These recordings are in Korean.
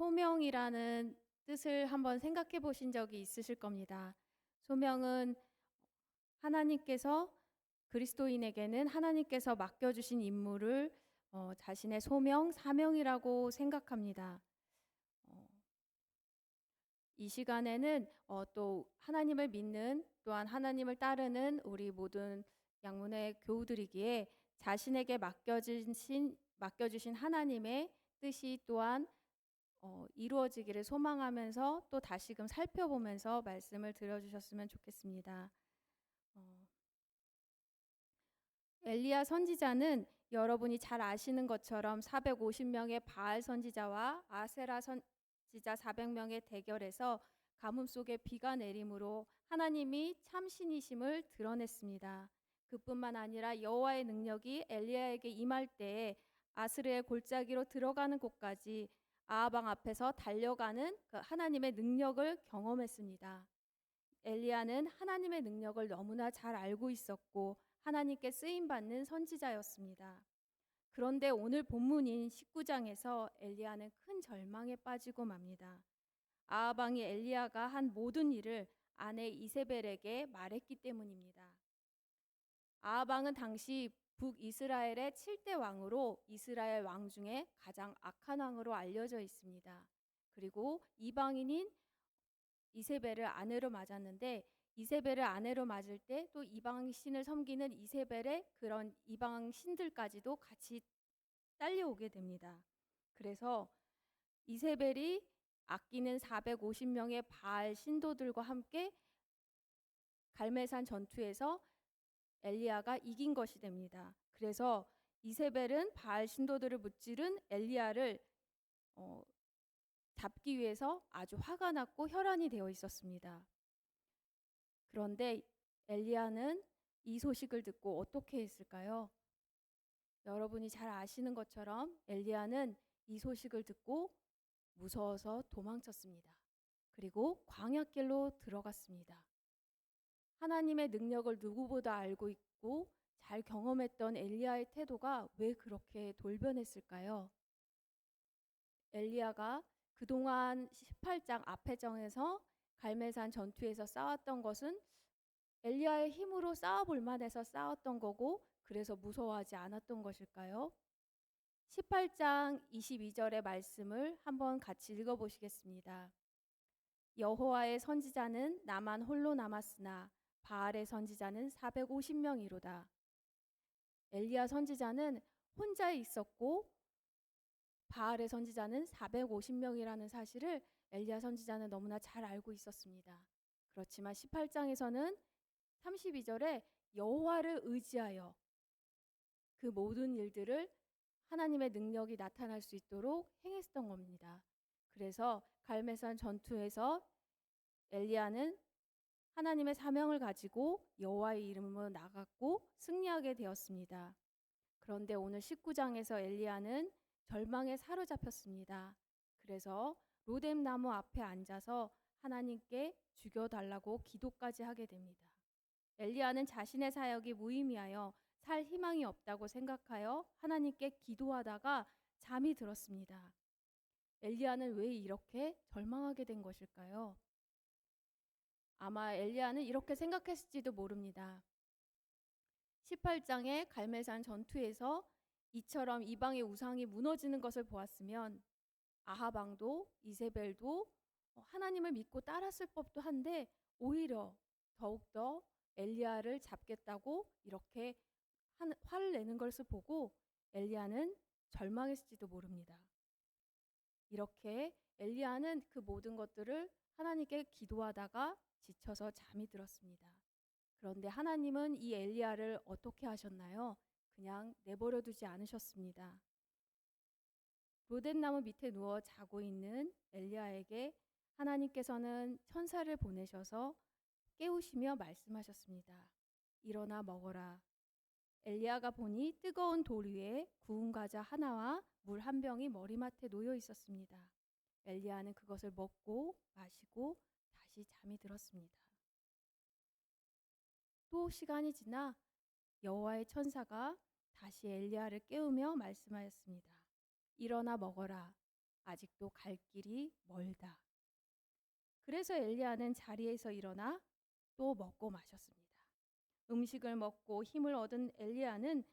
소명이라는 뜻을 한번 생각해 보신 적이 있으실 겁니다. 소명은 하나님께서 그리스도인에게는 하나님께서 맡겨주신 임무를 자신의 소명, 사명이라고 생각합니다. 어, 이 시간에는 또 하나님을 믿는 또한 하나님을 따르는 우리 모든 양문의 교우들이기에 자신에게 맡겨주신 하나님의 뜻이 또한 이루어지기를 소망하면서 또 다시금 살펴보면서 말씀을 들어주셨으면 좋겠습니다. 어, 엘리야 선지자는 여러분이 잘 아시는 것처럼 450명의 바알 선지자와 아세라 선지자 400명의 대결에서 가뭄 속에 비가 내림으로 하나님이 참신이심을 드러냈습니다. 그뿐만 아니라 여호와의 능력이 엘리야에게 임할 때에 아스르의 골짜기로 들어가는 곳까지 아하방 앞에서 달려가는 그 하나님의 능력을 경험했습니다. 엘리야는 하나님의 능력을 너무나 잘 알고 있었고 하나님께 쓰임 받는 선지자였습니다. 그런데 오늘 본문인 19장에서 엘리야는 큰 절망에 빠지고 맙니다. 아하방이 엘리야가 한 모든 일을 아내 이세벨에게 말했기 때문입니다. 아하방은 당시 북이스라엘의 7대 왕으로 이스라엘 왕 중에 가장 악한 왕으로 알려져 있습니다. 그리고 이방인인 이세벨을 아내로 맞았는데 이세벨을 아내로 맞을 때 또 이방 신을 섬기는 이세벨의 그런 이방 신들까지도 같이 딸려오게 됩니다. 그래서 이세벨이 아끼는 450명의 바알 신도들과 함께 갈멜산 전투에서 엘리야가 이긴 것이 됩니다. 그래서 이세벨은 바알 신도들을 무찌른 엘리야를 잡기 위해서 아주 화가 났고 혈안이 되어 있었습니다. 그런데 엘리야는 이 소식을 듣고 어떻게 했을까요? 여러분이 잘 아시는 것처럼 엘리야는 이 소식을 듣고 무서워서 도망쳤습니다. 그리고 광야길로 들어갔습니다. 하나님의 능력을 누구보다 알고 있고 잘 경험했던 엘리야의 태도가 왜 그렇게 돌변했을까요? 엘리야가 그동안 18장 앞의 장에서 갈멜산 전투에서 싸웠던 것은 엘리야의 힘으로 싸워볼 만해서 싸웠던 거고 그래서 무서워하지 않았던 것일까요? 18장 22절의 말씀을 한번 같이 읽어보시겠습니다. 여호와의 선지자는 나만 홀로 남았으나 바알의 선지자는 450명이로다. 엘리야 선지자는 혼자 있었고 바알의 선지자는 450명이라는 사실을 엘리야 선지자는 너무나 잘 알고 있었습니다. 그렇지만 18장에서는 32절에 여호와를 의지하여 그 모든 일들을 하나님의 능력이 나타날 수 있도록 행했던 겁니다. 그래서 갈멜산 전투에서 엘리야는 하나님의 사명을 가지고 여호와의 이름으로 나갔고 승리하게 되었습니다. 그런데 오늘 19장에서 엘리야는 절망에 사로잡혔습니다. 그래서 로뎀 나무 앞에 앉아서 하나님께 죽여달라고 기도까지 하게 됩니다. 엘리야는 자신의 사역이 무의미하여 살 희망이 없다고 생각하여 하나님께 기도하다가 잠이 들었습니다. 엘리야는 왜 이렇게 절망하게 된 것일까요? 아마 엘리야는 이렇게 생각했을지도 모릅니다. 18장의 갈멜산 전투에서 이처럼 이방의 우상이 무너지는 것을 보았으면 아하방도 이세벨도 하나님을 믿고 따랐을 법도 한데 오히려 더욱더 엘리야를 잡겠다고 이렇게 화를 내는 것을 보고 엘리야는 절망했을지도 모릅니다. 이렇게 엘리야는 그 모든 것들을 하나님께 기도하다가 지쳐서 잠이 들었습니다. 그런데 하나님은 이 엘리야를 어떻게 하셨나요? 그냥 내버려 두지 않으셨습니다. 로뎀나무 밑에 누워 자고 있는 엘리야에게 하나님께서는 천사를 보내셔서 깨우시며 말씀하셨습니다. 일어나 먹어라. 엘리야가 보니 뜨거운 돌 위에 구운 과자 하나와 물 한 병이 머리맡에 놓여 있었습니다. 엘리야는 그것을 먹고 마시고 다시 잠이 들었습니다. 또 시간이 지나 여호와의 천사가 다시 엘리야를 깨우며 말씀하였습니다. 일어나 먹어라. 아직도 갈 길이 멀다. 그래서 엘리야는 자리에서 일어나 또 먹고 마셨습니다. 음식을 먹고 힘을 얻은 엘리야는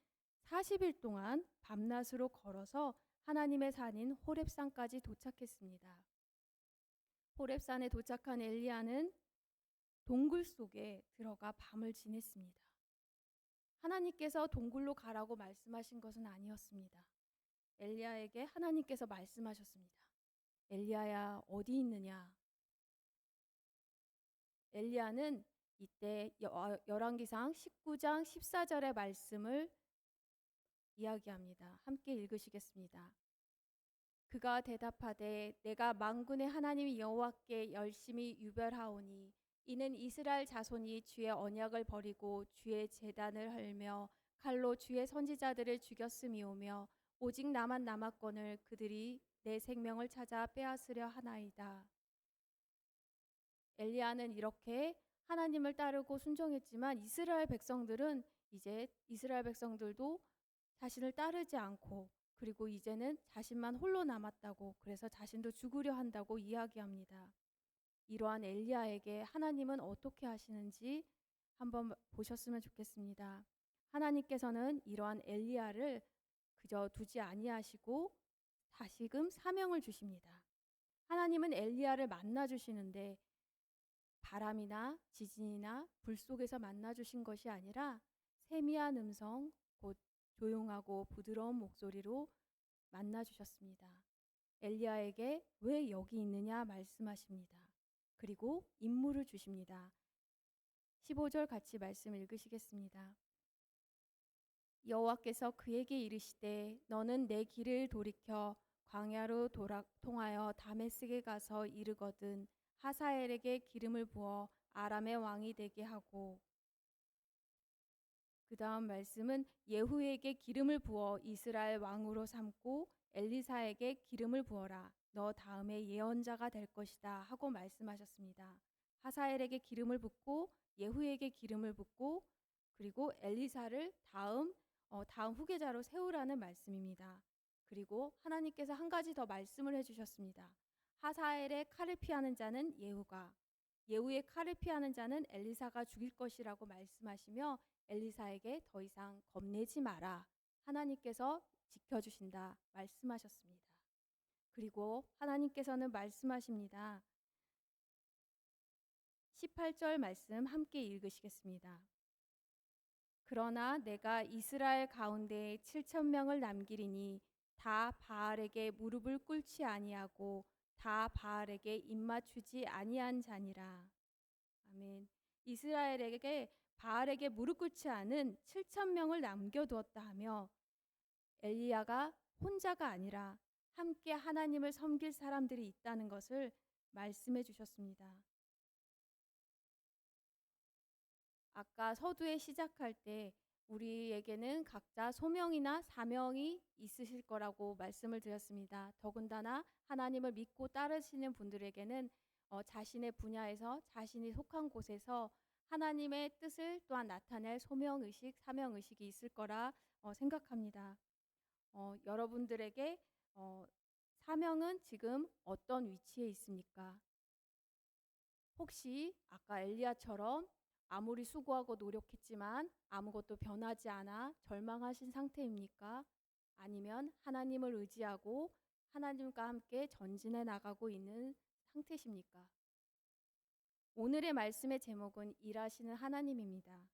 40일 동안 밤낮으로 걸어서 하나님의 산인 호렙산까지 도착했습니다. 호렙산에 도착한 엘리야는 동굴 속에 들어가 밤을 지냈습니다. 하나님께서 동굴로 가라고 말씀하신 것은 아니었습니다. 엘리야에게 하나님께서 말씀하셨습니다. 엘리야야, 어디 있느냐? 엘리야는 이때 열왕기상 19장 14절의 말씀을 이야기합니다. 함께 읽으시겠습니다. 그가 대답하되 내가 만군의 하나님 여호와께 열심히 유별하오니 이는 이스라엘 자손이 주의 언약을 버리고 주의 제단을 헐며 칼로 주의 선지자들을 죽였음이오며 오직 나만 남았거늘 그들이 내 생명을 찾아 빼앗으려 하나이다. 엘리야는 이렇게 하나님을 따르고 순종했지만 이스라엘 백성들도 자신을 따르지 않고 그리고 이제는 자신만 홀로 남았다고 그래서 자신도 죽으려 한다고 이야기합니다. 이러한 엘리야에게 하나님은 어떻게 하시는지 한번 보셨으면 좋겠습니다. 하나님께서는 이러한 엘리야를 그저 두지 아니하시고 다시금 사명을 주십니다. 하나님은 엘리야를 만나 주시는데 바람이나 지진이나 불 속에서 만나 주신 것이 아니라 세미한 음성, 곧 조용하고 부드러운 목소리로 만나 주셨습니다. 엘리야에게 왜 여기 있느냐 말씀하십니다. 그리고 임무를 주십니다. 15절 같이 말씀 읽으시겠습니다. 여호와께서 그에게 이르시되 너는 내 길을 돌이켜 광야로 통하여 다메섹에 가서 이르거든 하사엘에게 기름을 부어 아람의 왕이 되게 하고 그 다음 말씀은 예후에게 기름을 부어 이스라엘 왕으로 삼고 엘리사에게 기름을 부어라 너 다음에 예언자가 될 것이다 하고 말씀하셨습니다. 하사엘에게 기름을 붓고 예후에게 기름을 붓고 그리고 엘리사를 다음 후계자로 세우라는 말씀입니다. 그리고 하나님께서 한 가지 더 말씀을 해주셨습니다. 하사엘의 칼을 피하는 자는 예후가 예후의 칼을 피하는 자는 엘리사가 죽일 것이라고 말씀하시며 엘리사에게 더 이상 겁내지 마라. 하나님께서 지켜주신다 말씀하셨습니다. 그리고 하나님께서는 말씀하십니다. 18절 말씀 함께 읽으시겠습니다. 그러나 내가 이스라엘 가운데 7,000명을 남기리니 다 바알에게 무릎을 꿇지 아니하고 다 바알에게 입맞추지 아니한 자니라. 아멘. 이스라엘에게 바알에게 무릎 꿇지 않은 7,000명을 남겨두었다 하며 엘리야가 혼자가 아니라 함께 하나님을 섬길 사람들이 있다는 것을 말씀해 주셨습니다. 아까 서두에 시작할 때 우리에게는 각자 소명이나 사명이 있으실 거라고 말씀을 드렸습니다. 더군다나 하나님을 믿고 따르시는 분들에게는 자신의 분야에서 자신이 속한 곳에서 하나님의 뜻을 또한 나타낼 소명의식, 사명의식이 있을 거라 생각합니다. 여러분들에게 사명은 지금 어떤 위치에 있습니까? 혹시 아까 엘리야처럼 아무리 수고하고 노력했지만 아무것도 변하지 않아 절망하신 상태입니까? 아니면 하나님을 의지하고 하나님과 함께 전진해 나가고 있는 상태십니까? 오늘의 말씀의 제목은 일하시는 하나님입니다.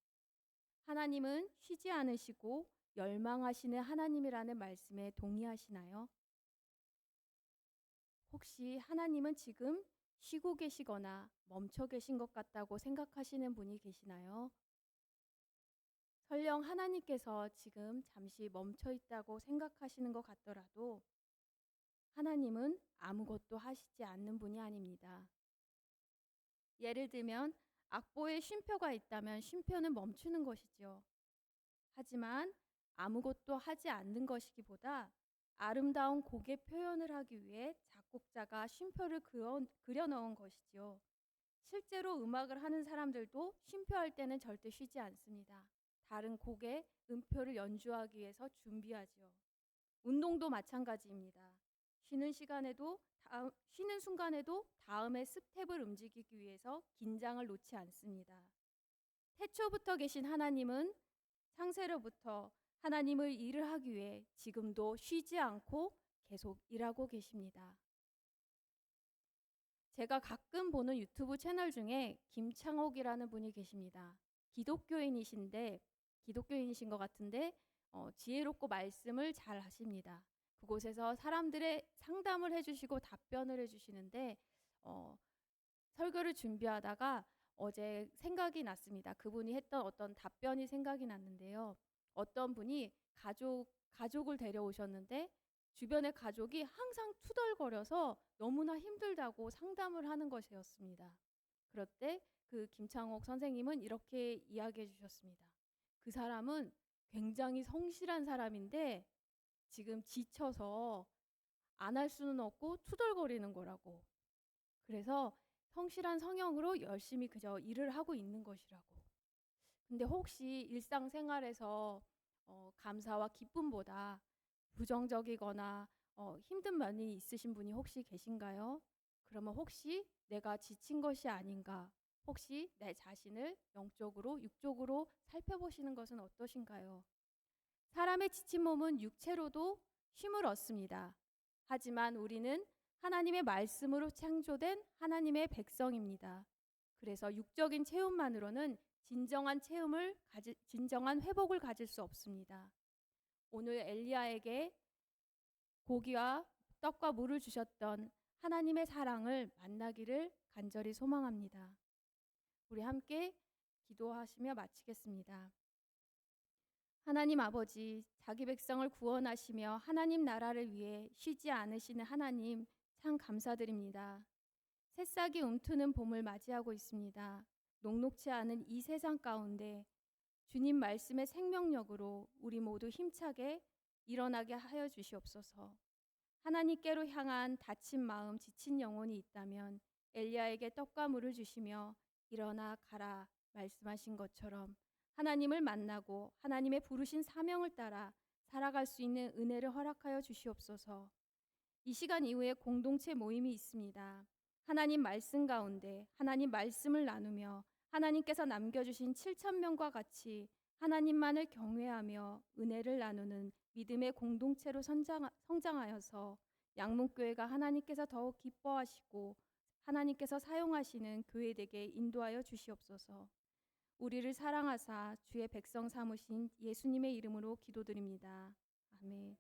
하나님은 쉬지 않으시고 열망하시는 하나님이라는 말씀에 동의하시나요? 혹시 하나님은 지금 쉬고 계시거나 멈춰 계신 것 같다고 생각하시는 분이 계시나요? 설령 하나님께서 지금 잠시 멈춰 있다고 생각하시는 것 같더라도 하나님은 아무것도 하시지 않는 분이 아닙니다. 예를 들면 악보에 쉼표가 있다면 쉼표는 멈추는 것이죠. 하지만 아무것도 하지 않는 것이기보다 아름다운 곡의 표현을 하기 위해 작곡자가 쉼표를 그려 넣은 것이지요. 실제로 음악을 하는 사람들도 쉼표할 때는 절대 쉬지 않습니다. 다른 곡의 음표를 연주하기 위해서 준비하지요. 운동도 마찬가지입니다. 쉬는 순간에도 다음의 스텝을 움직이기 위해서 긴장을 놓지 않습니다. 태초부터 계신 하나님은 창세로부터 하나님을 일을 하기 위해 지금도 쉬지 않고 계속 일하고 계십니다. 제가 가끔 보는 유튜브 채널 중에 김창옥이라는 분이 계십니다. 기독교인이신 것 같은데 지혜롭고 말씀을 잘 하십니다. 그곳에서 사람들의 상담을 해주시고 답변을 해주시는데 설교를 준비하다가 어제 생각이 났습니다. 그분이 했던 어떤 답변이 생각이 났는데요. 어떤 분이 가족을 데려오셨는데 주변의 가족이 항상 투덜거려서 너무나 힘들다고 상담을 하는 것이었습니다. 그럴 때 그 김창옥 선생님은 이렇게 이야기해 주셨습니다. 그 사람은 굉장히 성실한 사람인데 지금 지쳐서 안 할 수는 없고 투덜거리는 거라고. 그래서 성실한 성형으로 열심히 그저 일을 하고 있는 것이라고. 근데 혹시 일상생활에서 감사와 기쁨보다 부정적이거나 힘든 면이 있으신 분이 혹시 계신가요? 그러면 혹시 내가 지친 것이 아닌가? 혹시 내 자신을 영적으로, 육적으로 살펴보시는 것은 어떠신가요? 사람의 지친 몸은 육체로도 쉼을 얻습니다. 하지만 우리는 하나님의 말씀으로 창조된 하나님의 백성입니다. 그래서 육적인 체험만으로는 진정한 회복을 가질 수 없습니다. 오늘 엘리야에게 고기와 떡과 물을 주셨던 하나님의 사랑을 만나기를 간절히 소망합니다. 우리 함께 기도하시며 마치겠습니다. 하나님 아버지, 자기 백성을 구원하시며 하나님 나라를 위해 쉬지 않으시는 하나님 참 감사드립니다. 새싹이 움트는 봄을 맞이하고 있습니다. 녹록치 않은 이 세상 가운데 주님 말씀의 생명력으로 우리 모두 힘차게 일어나게 하여 주시옵소서. 하나님께로 향한 다친 마음, 지친 영혼이 있다면 엘리야에게 떡과 물을 주시며 일어나 가라 말씀하신 것처럼 하나님을 만나고 하나님의 부르신 사명을 따라 살아갈 수 있는 은혜를 허락하여 주시옵소서. 이 시간 이후에 공동체 모임이 있습니다. 하나님 말씀 가운데 하나님 말씀을 나누며 하나님께서 남겨주신 7,000명과 같이 하나님만을 경외하며 은혜를 나누는 믿음의 공동체로 성장하여서 양문교회가 하나님께서 더욱 기뻐하시고 하나님께서 사용하시는 교회 되게 인도하여 주시옵소서. 우리를 사랑하사 주의 백성 삼으신 예수님의 이름으로 기도드립니다. 아멘.